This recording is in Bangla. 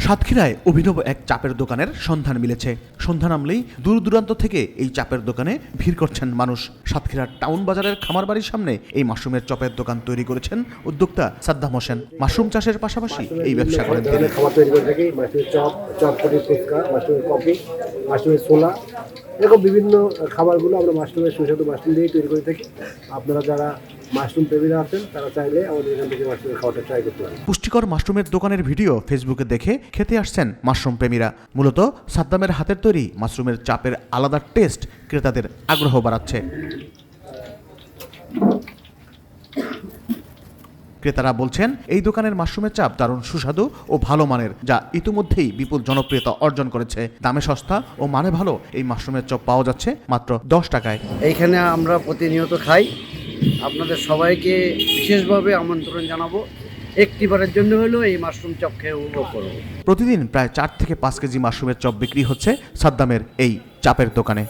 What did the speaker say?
সাতক্ষীরায় অভিনব এক চাপের দোকানের সন্ধান মিলেছে। সন্ধান নামলেই দূর দূরান্ত থেকে এই চাপের দোকানে ভিড় করছেন মানুষ। সাতক্ষীরার টাউন বাজারের খামার বাড়ির সামনে এই মাশরুমের চপের দোকান তৈরি করেছেন উদ্যোক্তা সাদ্দাম হোসেন। মাশরুম চাষের পাশাপাশি এই ব্যবসা করেন তিনি। খাবার তৈরি করে থাকি, মাশরুমের চটপটি, ফুচকা, মাশরুমের কফি, মাশরুমের ছোলা, এরকম বিভিন্ন খাবারগুলো আমরা মাশরুমের সুস্বাদু মাশরুম দিয়েই তৈরি করে থাকি। আপনারা যারা মাশরুম প্রেমীরা আছেন তারা চাইলে আমাদের এখান থেকে মাশরুমের খাবারটা ট্রাই করতে পারেন। পুষ্টিকর মাশরুমের দোকানের ভিডিও ফেসবুকে দেখে খেতে আসছেন মাশরুম প্রেমীরা। মূলত সাদ্দামের হাতের তৈরি মাশরুমের চাপের আলাদা টেস্ট ক্রেতাদের আগ্রহ বাড়াচ্ছে। ক্রেতারা বলছেন এই দোকানের মাশরুমের চাপ দারুণ সুস্বাদু ও ভালো মানের, যা ইতিমধ্যেই বিপুল জনপ্রিয়তা অর্জন করেছে। দামে সস্তা ও মানে ভালো এই মাশরুমের চপ পাওয়া যাচ্ছে মাত্র 10 টাকায়। এইখানে আমরা প্রতিনিয়ত খাই। আপনাদের সবাইকে বিশেষভাবে আমন্ত্রণ জানাবো, একটিবারের জন্য হলেও এই মাশরুম চপ খেয়ে উপভোগ করব। প্রতিদিন প্রায় 4 থেকে 5 কেজি মাশরুমের চপ বিক্রি হচ্ছে সাদ্দামের এই চাপের দোকানে।